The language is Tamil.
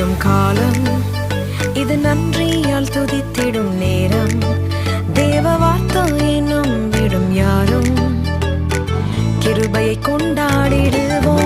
துதித்திடும் காலம், இது நன்றியால் துதித்திடும் நேரம். தேவ வார்த்தையை நம்பிடும் யாரும் கிருபையை கொண்டாடிடுவோம்.